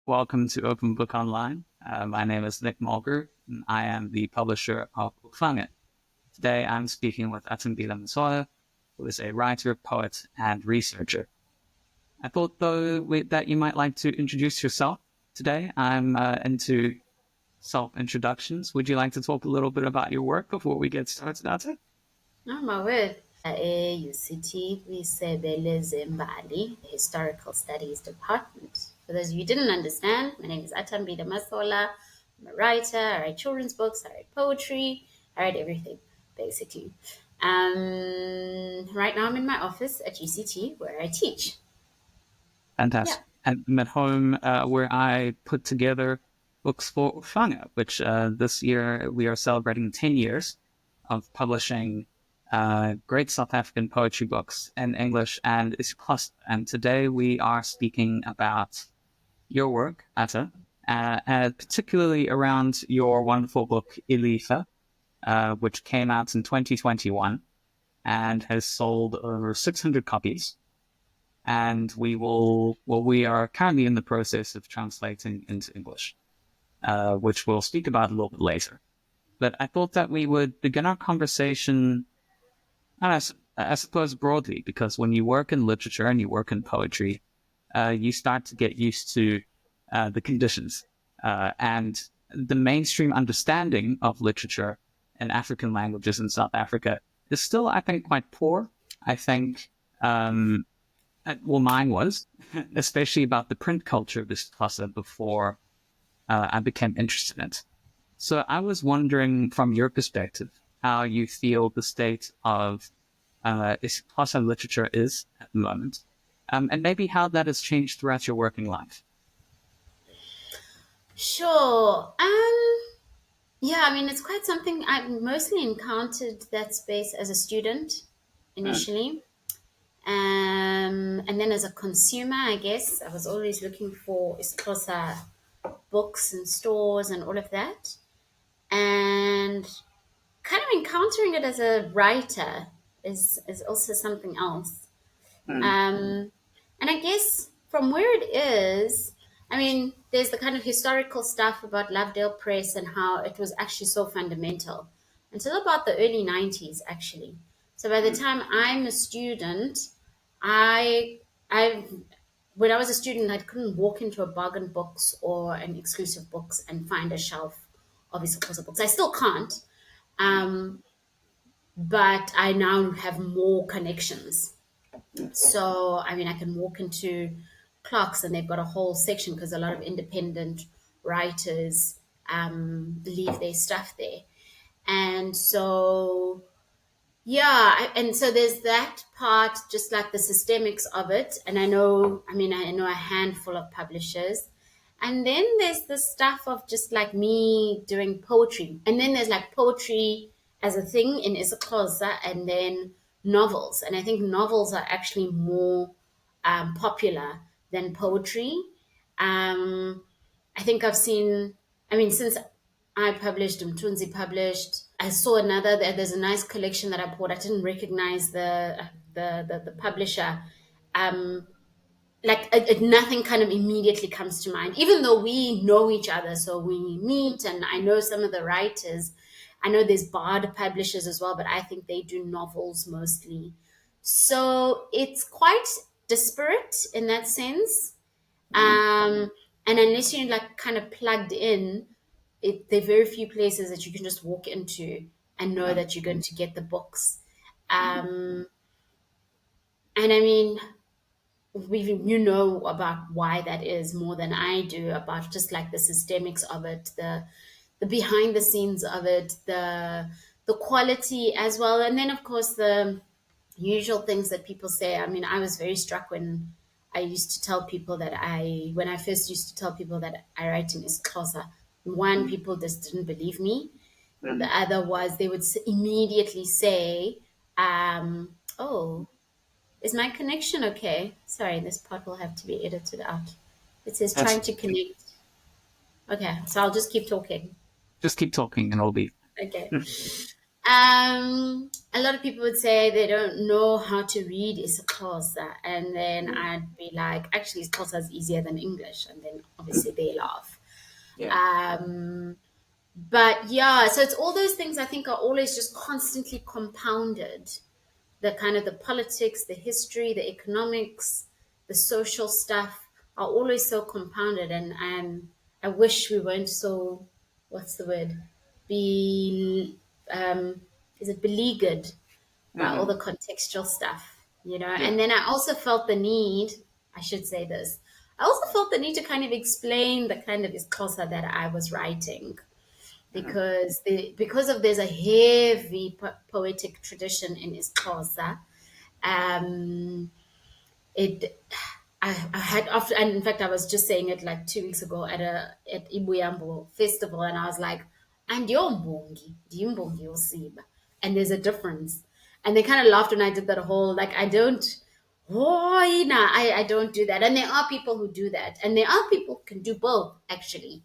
Welcome to Open Book Online. My name is Nick Mulgrew, and I am the publisher of Uhlanga. Today I'm speaking with Athambile Masola, who is a writer, poet, and researcher. I thought, though, that you might like to introduce yourself today. I'm into self-introductions. Would you like to talk a little bit about your work before we get started, Ata? Oh my word. UCT, kwisebe Zembali, Historical Studies Department. For those of you who didn't understand, my name is Athambile Masola. I'm a writer. I write children's books. I write poetry. I write everything, basically. Right now I'm in my office at UCT where I teach. Yeah. Fantastic. And I'm at home where I put together books for Uhlanga, which this year we are celebrating 10 years of publishing great South African poetry books in English and isiXhosa. And today we are speaking about your work, Atta, and particularly around your wonderful book, Ilifa, which came out in 2021 and has sold over 600 copies. And we are currently in the process of translating into English, which we'll speak about a little bit later. But I thought that we would begin our conversation, I suppose broadly, because when you work in literature and you work in poetry, you start to get used to the conditions. And the mainstream understanding of literature in African languages in South Africa is still, I think, quite poor. I think, mine was, especially about the print culture of isiXhosa before I became interested in it. So I was wondering, from your perspective, how you feel the state of isiXhosa literature is at the moment, and maybe how that has changed throughout your working life. Sure. Yeah, I mean, it's quite something. I mostly encountered that space as a student initially. And then as a consumer, I guess, I was always looking for isiXhosa books and stores and all of that. And kind of encountering it as a writer is also something else. And I guess from where it is, I mean, there's the kind of historical stuff about Lovedale Press and how it was actually so fundamental until about the early 90s, actually. So by the time I'm a student, I when I was a student, I couldn't walk into a bargain books or an exclusive books and find a shelf of isiXhosa books. I still can't, but I now have more connections. So, I mean, I can walk into Clark's and they've got a whole section because a lot of independent writers leave their stuff there. And so, yeah, and so there's that part, just like the systemics of it. And I know a handful of publishers. And then there's the stuff of just like me doing poetry. And then there's like poetry as a thing in isiXhosa and then novels. And I think novels are actually more popular than poetry. I think I've seen, I mean, since I published, Mtunzi published, I saw another, there's a nice collection that I bought. I didn't recognize the publisher. Nothing kind of immediately comes to mind, even though we know each other. So we meet and I know some of the writers. I know there's Bard publishers as well, but I think they do novels mostly. So it's quite disparate in that sense. And unless you're like kind of plugged in, there are very few places that you can just walk into and know that you're going to get the books. And I mean, you know about why that is more than I do, about just like the systemics of it, the behind the scenes of it, the quality as well, and then of course the usual things that people say. I mean, I was very struck when I used to tell people when I first used to tell people that I write in isiXhosa. One, people just didn't believe me. The other was they would immediately say, "Oh, is my connection okay?" Sorry, this part will have to be edited out. It says That's, trying to connect. Okay, so I'll just keep talking. just keep talking and it'll be. Okay. A lot of people would say they don't know how to read isiXhosa, and then I'd be like, actually, isiXhosa is easier than English, and then obviously they laugh. Yeah. But yeah, so it's all those things I think are always just constantly compounded. The kind of the politics, the history, the economics, the social stuff are always so compounded, and I wish we weren't so, what's the word? Be is it beleaguered by all Mm-hmm. the contextual stuff, you know? Yeah. And then I also felt the need, I should say this, I also felt the need to kind of explain the kind of isiXhosa that I was writing Mm-hmm. because of there's a heavy poetic tradition in isiXhosa. Um, it I had after, and in fact I was just saying it like 2 weeks ago at Ibuyambo festival, and I was like, and you're Mbongi, Dimbongi Osiba, and there's a difference, and they kind of laughed when I did that whole like I don't. Oh, nah, I don't do that. And there are people who do that. And there are people who can do both, actually.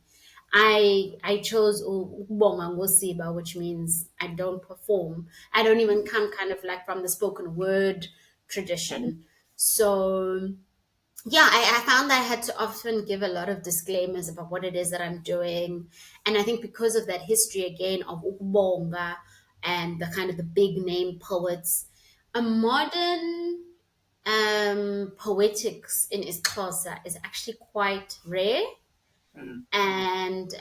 I chose Ubonga Ngosiba, which means I don't perform. I don't even come kind of like from the spoken word tradition. So yeah, I found I had to often give a lot of disclaimers about what it is that I'm doing. And I think because of that history again of Ubonga and the kind of the big name poets, a modern poetics in isiXhosa is actually quite rare, Mm-hmm. and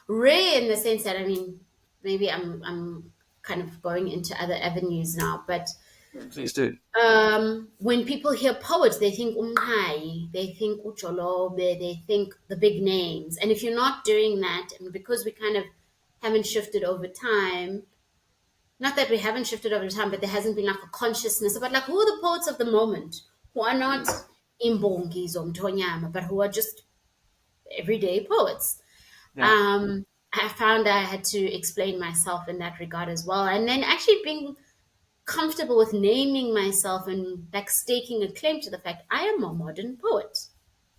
rare in the sense that I mean, maybe I'm kind of going into other avenues now, but Please do. when people hear poets, they think Umhai, they think Ucholobe, they think the big names, and if you're not doing that, and because we kind of haven't shifted over time, not that we haven't shifted over time, but there hasn't been like a consciousness about like who are the poets of the moment who are not imbongis or mtonyama, but who are just everyday poets. Yeah. I found I had to explain myself in that regard as well. And then actually being comfortable with naming myself and like staking a claim to the fact I am a modern poet.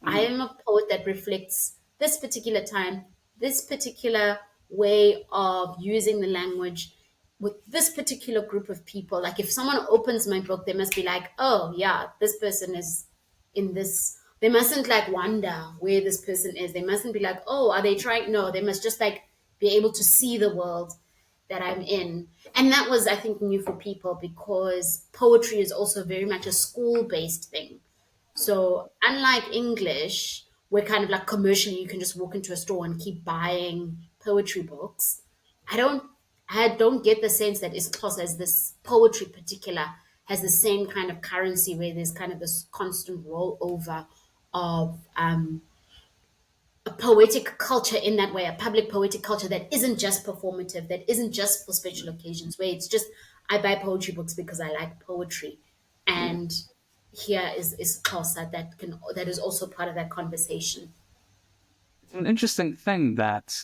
I Mm-hmm. am a poet that reflects this particular time, this particular way of using the language with this particular group of people. Like if someone opens my book, they must be like, oh yeah, this person is in this. They mustn't like wonder where this person is. They mustn't be like, oh, are they trying? No, they must just like be able to see the world that I'm in. And that was, I think, new for people because poetry is also very much a school based thing. So unlike English, where kind of like commercially you can just walk into a store and keep buying poetry books, I don't I don't get the sense that isiXhosa as this poetry particular has the same kind of currency where there's kind of this constant rollover of a poetic culture in that way, a public poetic culture that isn't just performative, that isn't just for special occasions, where it's just I buy poetry books because I like poetry, Yeah. and here is Xhosa that is also part of that conversation. It's an interesting thing that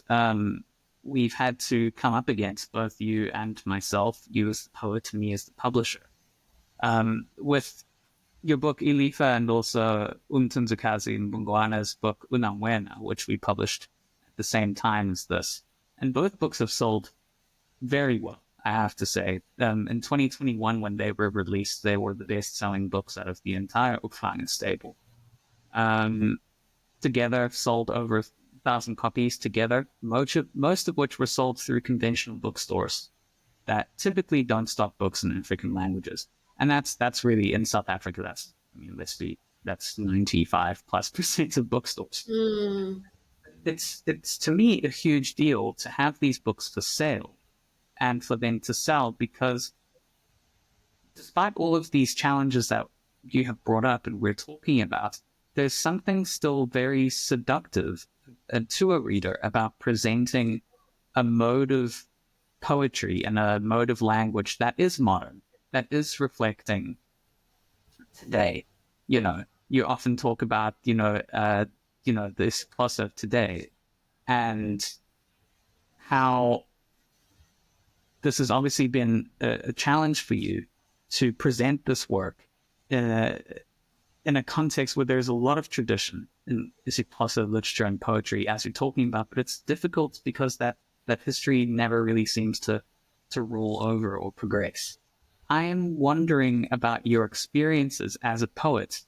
we've had to come up against, both you and myself, you as the poet, me as the publisher. With your book Ilifa and also Umtunzukazi Mbungwana's book Unamwena, which we published at the same time as this. And both books have sold very well, I have to say. In 2021, when they were released, they were the best-selling books out of the entire Uhlanga stable. Together, sold over 1,000 copies together, most of which were sold through conventional bookstores that typically don't stock books in African languages. And that's really in South Africa. That's 95+% of bookstores. Mm, It's to me a huge deal to have these books for sale and for them to sell, because despite all of these challenges that you have brought up and we're talking about, there's something still very seductive to a reader about presenting a mode of poetry and a mode of language that is modern, that is reflecting today. You often talk about, this plus of today, and how this has obviously been a challenge for you to present this work in a context where there's a lot of tradition in isiXhosa literature and poetry, as you're talking about, but it's difficult because that history never really seems to to roll over or progress. I am wondering about your experiences as a poet,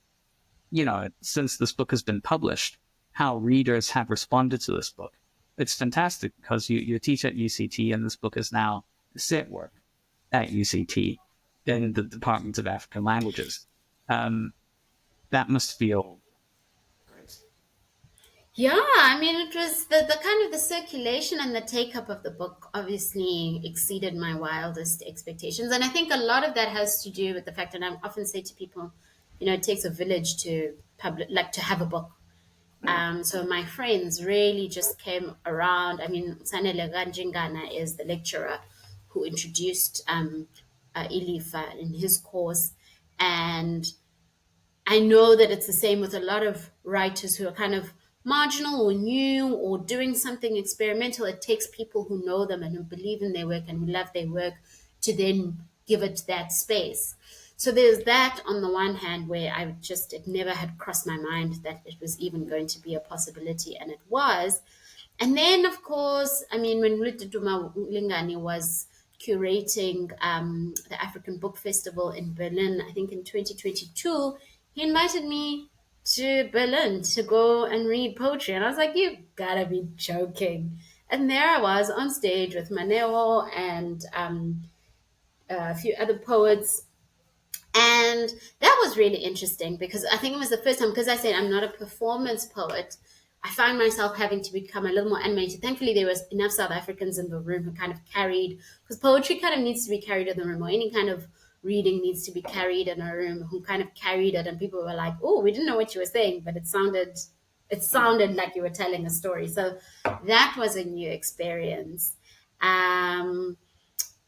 since this book has been published, how readers have responded to this book. It's fantastic because you teach at UCT and this book is now a set work at UCT in the Department of African Languages. That must feel great. Yeah, I mean, it was the kind of the circulation and the take up of the book obviously exceeded my wildest expectations. And I think a lot of that has to do with the fact that I often say to people, it takes a village to like to have a book. So my friends really just came around. I mean, Sanele Ranjingana is the lecturer who introduced Ilifa in his course. And I know that it's the same with a lot of writers who are kind of marginal or new or doing something experimental. It takes people who know them and who believe in their work and who love their work to then give it that space. So there's that on the one hand where it never had crossed my mind that it was even going to be a possibility, and it was. And then, of course, I mean, when Uhlanga was curating the African Book Festival in Berlin, I think in 2022, he invited me to Berlin to go and read poetry. And I was like, you gotta be joking. And there I was on stage with Maneo and a few other poets, and that was really interesting because I think it was the first time, because I said I'm not a performance poet, I found myself having to become a little more animated. Thankfully, there was enough South Africans in the room who kind of carried, because poetry kind of needs to be carried in the room, or any kind of reading needs to be carried in a room, who kind of carried it. And people were like, oh, we didn't know what you were saying, but it sounded like you were telling a story. So that was a new experience.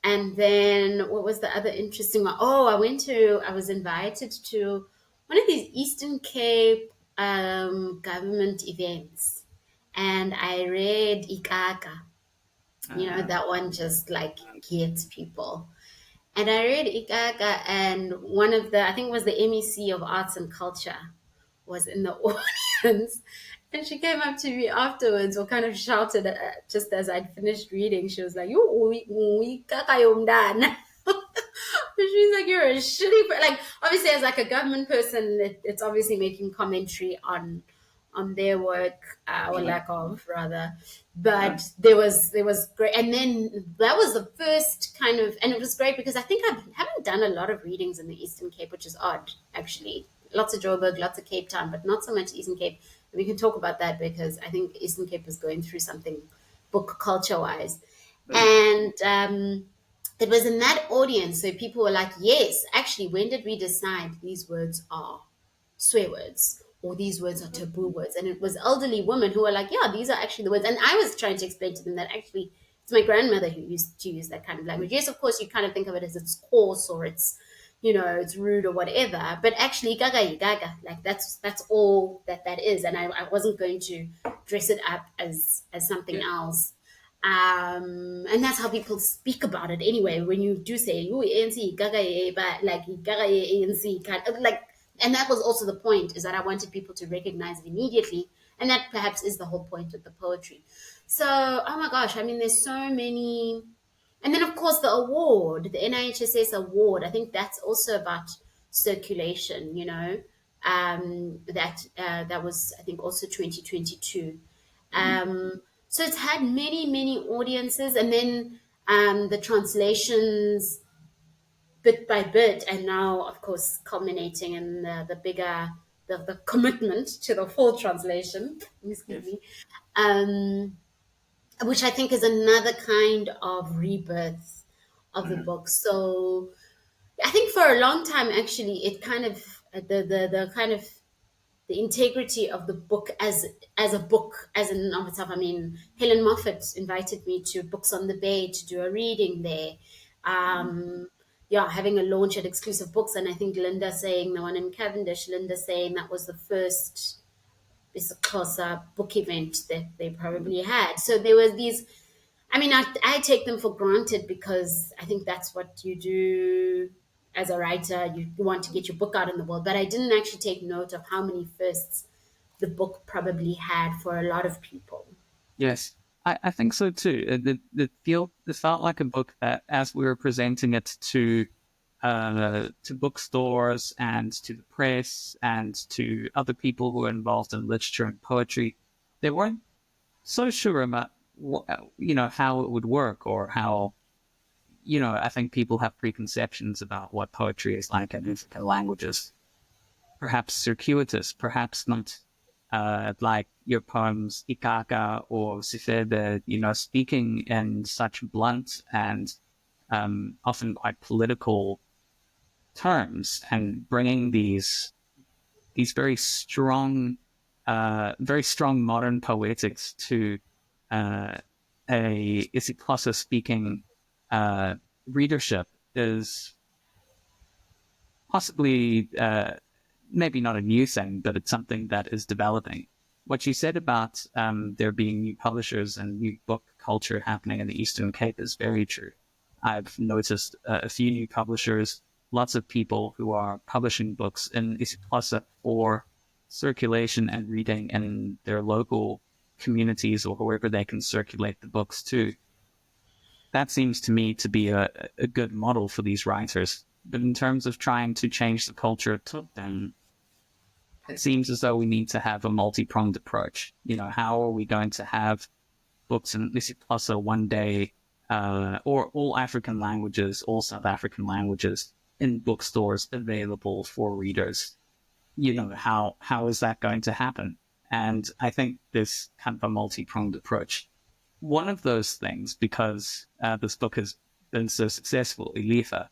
And then what was the other interesting one? Oh, I was invited to one of these Eastern Cape government events. And I read Ikaka. That one just like gets people. And I read Ikaka, and I think it was the MEC of Arts and Culture was in the audience. And she came up to me afterwards, or kind of shouted just as I'd finished reading. She was like, Ikaka yomdana. She's like, you're a shitty like, obviously, as like a government person, it's obviously making commentary on their work, or lack of, rather. But there was great. And then that was the first kind of, and it was great because I think I haven't done a lot of readings in the Eastern Cape, which is odd, actually. Lots of Joburg, lots of Cape Town, but not so much Eastern Cape. And we can talk about that because I think Eastern Cape is going through something book culture wise. And it was in that audience, so people were like, yes, actually, when did we decide these words are swear words, or these words are taboo words? And it was elderly women who were like, yeah, these are actually the words. And I was trying to explain to them that actually it's my grandmother who used to use that kind of language. Yes, of course, you kind of think of it as it's coarse, or it's rude or whatever, but actually gaga, like that's all that is. And I wasn't going to dress it up as something else. And that's how people speak about it anyway. When you do say, "Oh, ANC, gaga, but like gaga, ANC," kind of like, and that was also the point, is that I wanted people to recognize it immediately, and that perhaps is the whole point of the poetry. So, oh my gosh, I mean, there's so many, and then of course the award, the NIHSS award. I think that's also about circulation. That was, I think, also 2022. So it's had many, many audiences, and then the translations bit by bit, and now, of course, culminating in the bigger, the commitment to the full translation, excuse me, which I think is another kind of rebirth of the book. So I think for a long time, actually, it kind of, the kind of the integrity of the book as a book, as in and of itself. I mean, Helen Moffat invited me to Books on the Bay to do a reading there. Having a launch at Exclusive Books, and I think Linda saying, the one in Cavendish, Linda saying that was the first isiXhosa book event that they probably had. So there was these. I mean, I take them for granted because I think that's what you do as a writer. You want to get your book out in the world. But I didn't actually take note of how many firsts the book probably had for a lot of people. Yes. I think so too. It felt like a book that, as we were presenting it to bookstores and to the press and to other people who are involved in literature and poetry, they weren't so sure about how it would work, or how, I think people have preconceptions about what poetry is like in African languages, perhaps circuitous, perhaps not like your poems Ikaka or Sifede, speaking in such blunt and often quite political terms, and bringing these very strong modern poetics to a isiXhosa speaking readership is possibly maybe not a new thing, but it's something that is developing. What you said about there being new publishers and new book culture happening in the Eastern Cape is very true. I've noticed a few new publishers, lots of people who are publishing books in isiXhosa for circulation and reading in their local communities or wherever they can circulate the books to. That seems to me to be a good model for these writers. But in terms of trying to change the culture it took them, it seems as though we need to have a multi-pronged approach. How are we going to have books in isiXhosa one day, or all African languages, all South African languages in bookstores available for readers? How is that going to happen? And I think this kind of a multi-pronged approach. One of those things, because this book has been so successful, Ilifa,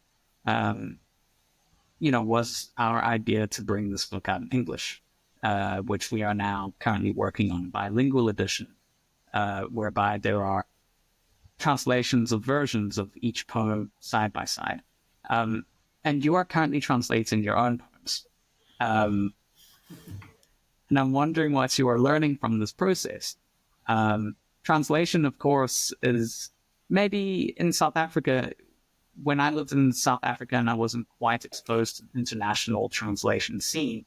was our idea to bring this book out in English, which we are now currently working on a bilingual edition, whereby there are translations of versions of each poem side by side. And you are currently translating your own poems. And I'm wondering what you are learning from this process. Translation, of course, is maybe in South Africa. When I lived in South Africa and I wasn't quite exposed to the international translation scene,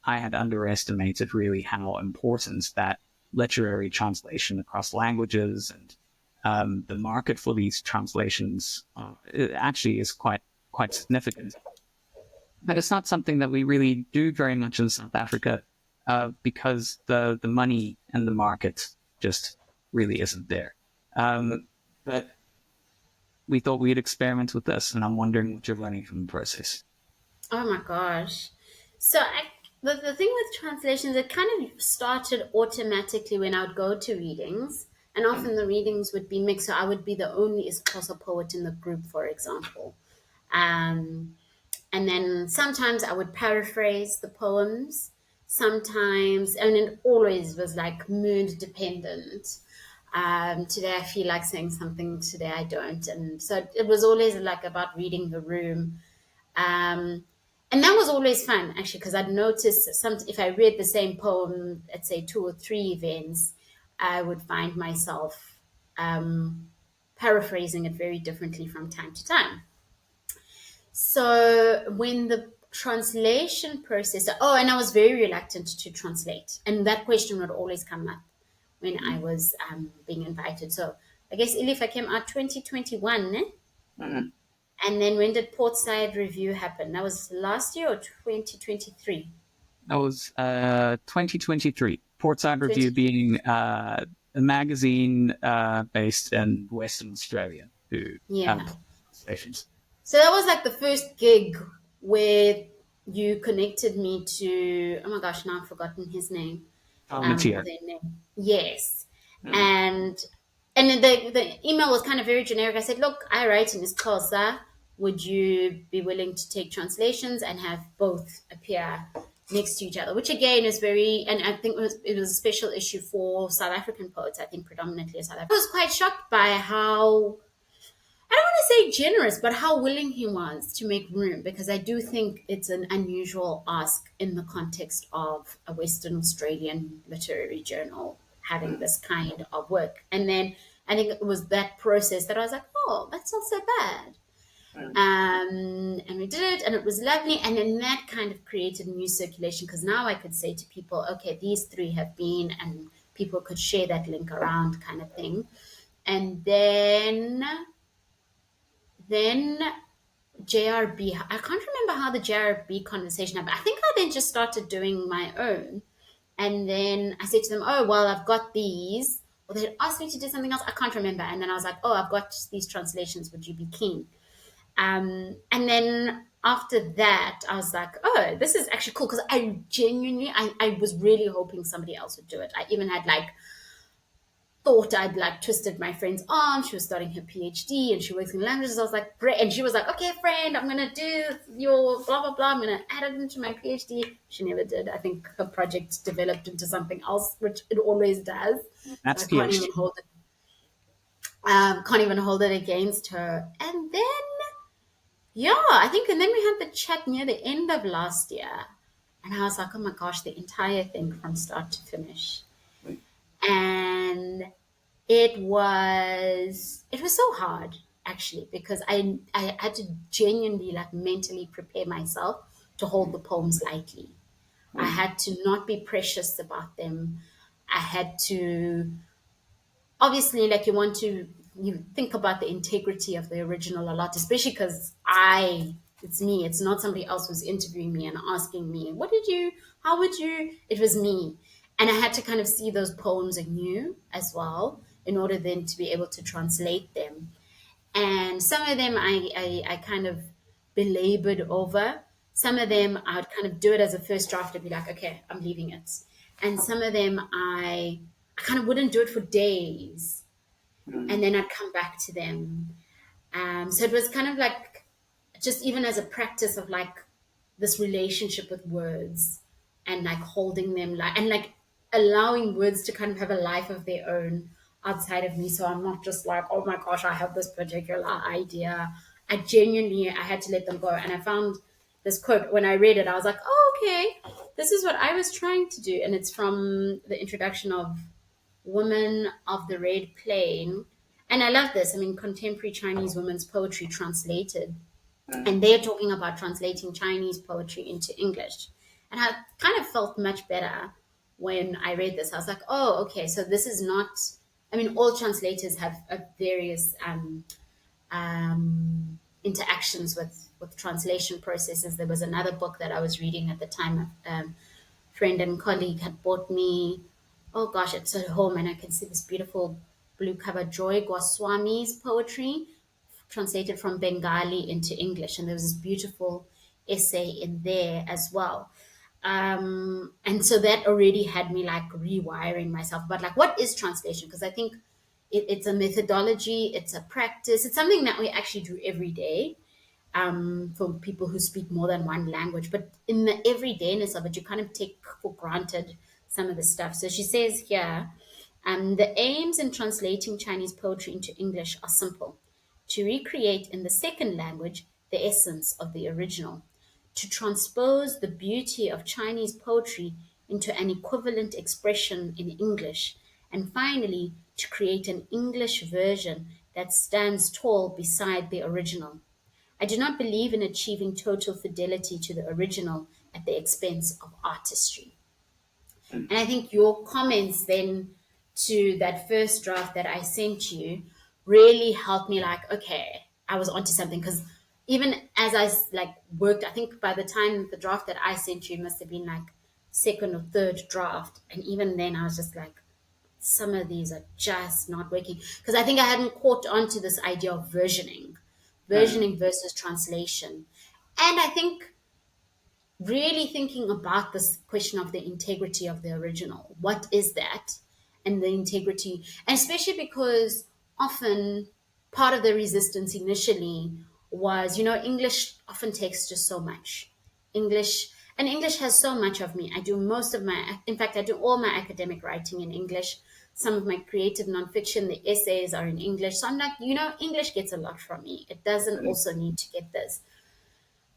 I had underestimated really how important that literary translation across languages and the market for these translations it actually is quite significant. But it's not something that we really do very much in South Africa because the money and the market just really isn't there. But we thought we'd experiment with this, and I'm wondering what you're learning from the process. Oh my gosh. So the thing with translations, it kind of started automatically when I would go to readings, and often the readings would be mixed. So I would be the only isiXhosa poet in the group, for example. And then sometimes I would paraphrase the poems. Sometimes, and it always was like mood dependent. Today I feel like saying something, today I don't. And so it was always like about reading the room. And that was always fun, actually, because I'd notice if I read the same poem at, say, 2 or 3 events, I would find myself paraphrasing it very differently from time to time. So when the translation process, and I was very reluctant to translate. And that question would always come up when I was being invited. So I guess Ilifa came out 2021, eh? Mm-hmm. And then when did Portside Review happen? That was last year or 2023? That was 2023. Portside Review being a magazine based in Western Australia. Yeah. Stations. So that was like the first gig where you connected me to, oh my gosh, now I've forgotten his name. Pieter. Yes. And the email was kind of very generic. I said, look, I write in isiXhosa. Would you be willing to take translations and have both appear next to each other? Which again is very, and I think it was a special issue for South African poets. I think predominantly South African. I was quite shocked by how, I don't want to say generous, but how willing he was to make room, because I do think it's an unusual ask in the context of a Western Australian literary journal having this kind of work. And then I think it was that process that I was like, oh, that's not so bad. And we did it, and it was lovely. And then that kind of created new circulation, because now I could say to people, okay, these 3 have been, and people could share that link around, kind of thing. And then JRB, I can't remember how the JRB conversation happened. I think I then just started doing my own. And then I said to them, oh, well, I've got these. Or they had asked me to do something else. I can't remember. And then I was like, oh, I've got these translations. Would you be keen? And then after that, I was like, oh, this is actually cool. Because I was really hoping somebody else would do it. I even had like thought I'd like twisted my friend's arm. She was starting her PhD and she works in languages. I was like, great. And she was like, okay, friend, I'm going to do your blah, blah, blah. I'm going to add it into my PhD. She never did. I think her project developed into something else, which it always does. That's so I can't even hold it. Can't even hold it against her. And then, yeah, I think, and then we had the chat near the end of last year. And I was like, oh my gosh, the entire thing from start to finish. And it was so hard actually, because I had to genuinely like mentally prepare myself to hold the poems lightly. I had to not be precious about them. I had to, obviously, like you think about the integrity of the original a lot, especially because it's me, it's not somebody else who's interviewing me and asking me, how would you, it was me. And I had to kind of see those poems anew as well in order then to be able to translate them. And some of them I kind of belabored over. Some of them I would kind of do it as a first draft and be like, okay, I'm leaving it. And some of them I kind of wouldn't do it for days. And then I'd come back to them. So it was kind of like, just even as a practice of like this relationship with words and like holding them and like allowing words to kind of have a life of their own outside of me. So I'm not just like, oh my gosh, I have this particular idea. I had to let them go. And I found this quote when I read it. I was like, oh, okay, this is what I was trying to do. And it's from the introduction of Women of the Red Plain. And I love this. I mean, contemporary Chinese women's poetry translated. And they're talking about translating Chinese poetry into English. And I kind of felt much better when I read this. I was like, oh, okay, so this is not, I mean, all translators have various interactions with translation processes. There was another book that I was reading at the time. A friend and colleague had bought me, oh gosh, it's at home and I can see this beautiful blue cover, Joy Goswami's poetry, translated from Bengali into English. And there was this beautiful essay in there as well. And so that already had me like rewiring myself. But like, what is translation? Because I think it's a methodology, it's a practice, it's something that we actually do every day for people who speak more than one language. But in the everydayness of it, you kind of take for granted some of the stuff. So she says here, the aims in translating Chinese poetry into English are simple: to recreate in the second language the essence of the original, to transpose the beauty of Chinese poetry into an equivalent expression in English, and finally, to create an English version that stands tall beside the original. I do not believe in achieving total fidelity to the original at the expense of artistry. And I think your comments then to that first draft that I sent you really helped me like, okay, I was onto something. Because even as I like worked, I think by the time the draft that I sent you must have been like second or third draft. And even then I was just like, some of these are just not working. Because I think I hadn't caught on to this idea of versioning versus translation. And I think really thinking about this question of the integrity of the original. What is that? And the integrity, and especially because often part of the resistance initially was, English often takes just so much. English has so much of me. I do I do all my academic writing in English. Some of my creative nonfiction, the essays are in English. So I'm like, English gets a lot from me. It doesn't also need to get this.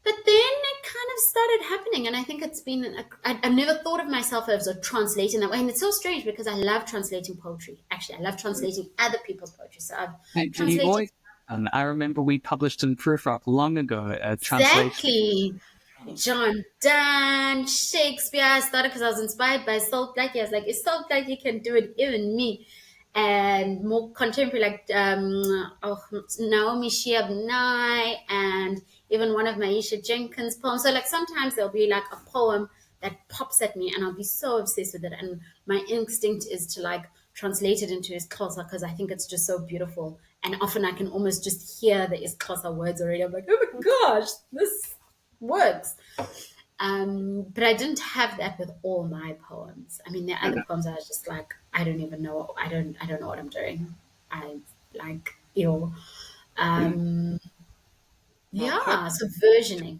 But then it kind of started happening, and I think it's been, I've never thought of myself as a translator in that way. And it's so strange because I love translating poetry. Actually, I love translating other people's poetry. So I've translated. I remember we published in Proofrock long ago a translation. Exactly. John Donne, Shakespeare. I started because I was inspired by Salt Blakey. I was like, if Salt Blakey can do it, even me. And more contemporary, like Naomi Shihab Nye, and even one of Maisha Jenkins' poems. So, like, sometimes there'll be like a poem that pops at me, and I'll be so obsessed with it. And my instinct is to like translate it into isiXhosa because I think it's just so beautiful. And often I can almost just hear the isiXhosa words already. I'm like, oh my gosh, this works. But I didn't have that with all my poems. I mean, there are other Okay. poems I was just like, I don't even know. I don't know what I'm doing. I like, um, Well, hope, yeah. So versioning.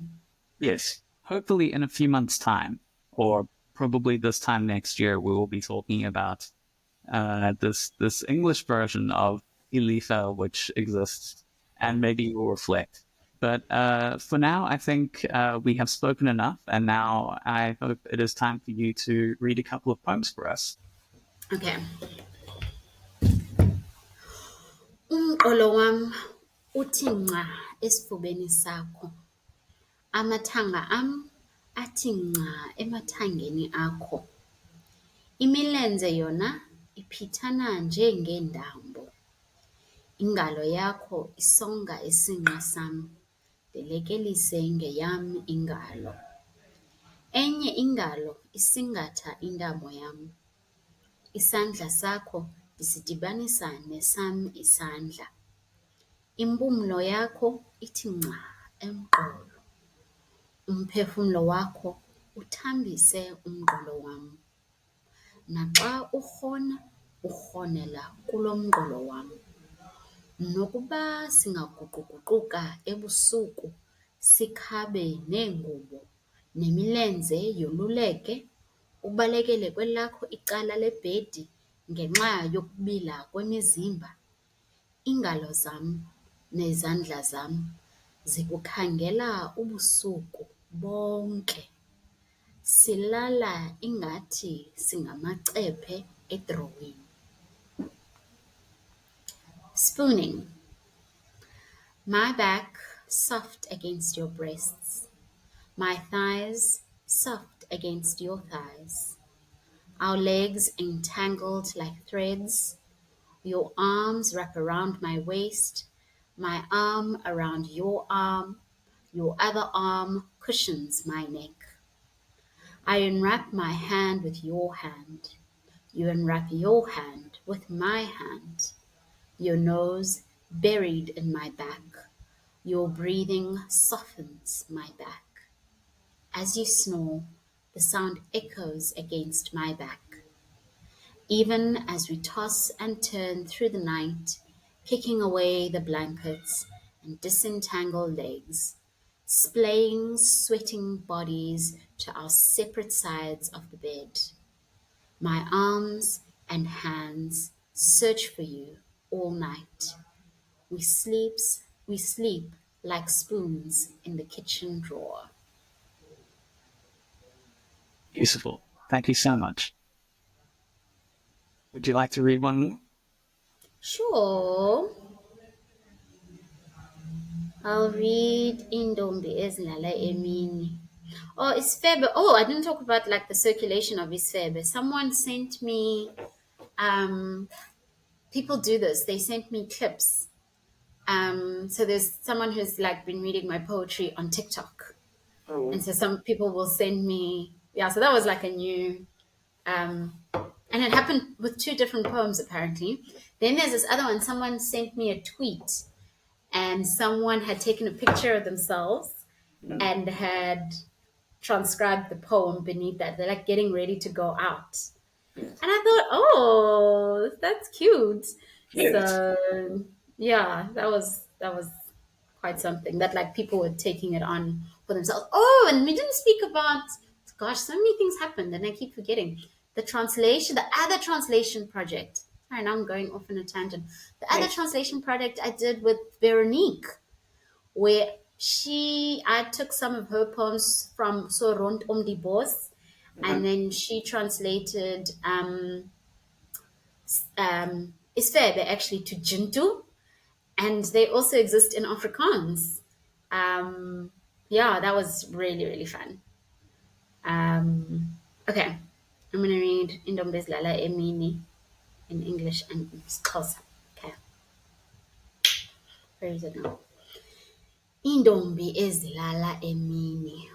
yes. Hopefully, in a few months' time, or probably this time next year, we will be talking about this English version of Elifa, which exists, and maybe we'll reflect. But for now, I think we have spoken enough, and now I hope it is time for you to read a couple of poems for us. Okay. Umqolo wam uthi nca esifubeni sakho. Amathanga am athi nca emathangeni akho. Imilenze yona iphithana njengeentambo. Ingalo yakho isonga isinqa sam, ndelekelise ngeyam ingalo. Enye ingalo isingatha intamo yam. Isandla sakho ndisidibanisa nesam isandla. Impumlo yakho ithi nca emqolo. Umphefumlo wakho uthambise umqolo wam. Naxa urhona, urhonela kulo mqolo wam. Nokuba singaguquguquka ebusuku, sikhabe neengubo, nemilenze yoluleke, ubalekele kwelakho icala lebhedi ngenxa yokubila kwemizimba, iingalo zam nezandla zam zikukhangela ubusuku bonke. Silala ingathi singamacephe edrowini. Spooning. My back soft against your breasts, my thighs soft against your thighs, our legs entangled like threads, your arms wrap around my waist, my arm around your other arm cushions my neck. I unwrap my hand with your hand. You unwrap your hand with my hand. Your nose buried in my back. Your breathing softens my back. As you snore, the sound echoes against my back. Even as we toss and turn through the night, kicking away the blankets and disentangle legs, splaying sweating bodies to our separate sides of the bed. My arms and hands search for you all night. We sleep like spoons in the kitchen drawer. Beautiful. Thank you so much. Would you like to read one more? Sure. I'll read Indombi Ezlala Emini. Oh, it's Febe. Oh, I didn't talk about like the circulation of his Febe. Someone sent me people do this. They sent me clips. So there's someone who's like been reading my poetry on TikTok. And so some people will send me, yeah, so that was like a new, and it happened with two different poems apparently. Then there's this other one, someone sent me a tweet and someone had taken a picture of themselves and had transcribed the poem beneath that. They're like getting ready to go out. And I thought, oh, that's cute. Yes. So yeah, that was quite something that like people were taking it on for themselves. Oh, and we didn't speak about gosh, so many things happened and I keep forgetting. The other translation project. Sorry, now I'm going off on a tangent. The other Yes. translation project I did with Veronique, where I took some of her poems from So Rond Om die Bos, and then she translated Isfebe actually to Jintu, and they also exist in Afrikaans. Um, Yeah, that was really, really fun. Okay, I'm going to read Indombe's Lala Emini in English and Xhosa. Okay, where is it now? Indombi ezilala emini.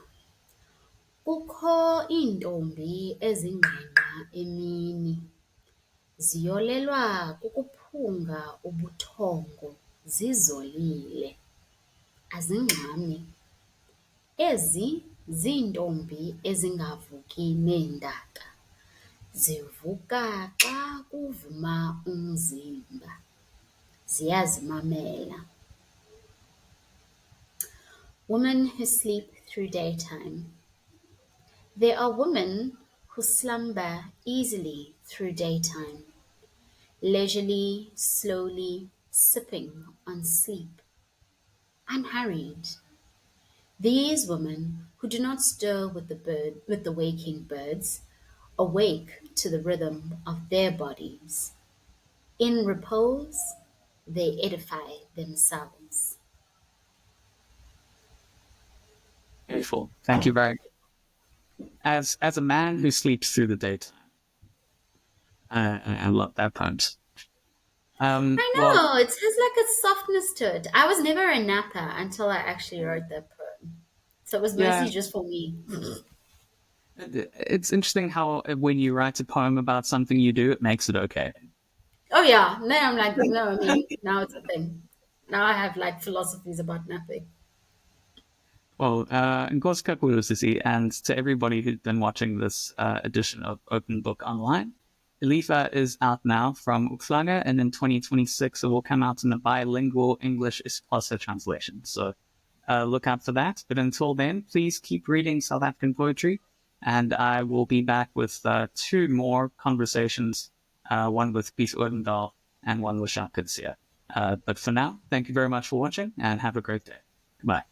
Kukho iintombi ezingqengqa emini. Ziyolelwa kukuphunga ubuthongo zizolile. Azingxami. Ezi ziintombi ezingavuki neentaka. Zivuka xa kuvuma umzimba. Ziyazimamela. Women who sleep through daytime. There are women who slumber easily through daytime, leisurely, slowly, sipping on sleep, unhurried. These women who do not stir with the waking birds, awake to the rhythm of their bodies. In repose, they edify themselves. Beautiful. Thank you very much. As a man who sleeps through the daytime, I love that poem. I Well, know, it has like a softness to it. I was never a napper until I actually wrote that poem. So it was yeah, mostly just for me. it's interesting how when you write a poem about something you do, it makes it okay. Oh yeah, now I'm like, no, I mean, now it's a thing. Now I have like philosophies about napping. Well, Nkosi kakhulu, Sisi, and to everybody who's been watching this edition of Open Book Online, Elifa is out now from Uhlanga, and in 2026 it will come out in a bilingual English isiXhosa translation. So look out for that. But until then, please keep reading South African poetry, and I will be back with two more conversations, one with Pieter Odendaal and one with Jacques Coetzee. But for now, thank you very much for watching, and have a great day. Goodbye.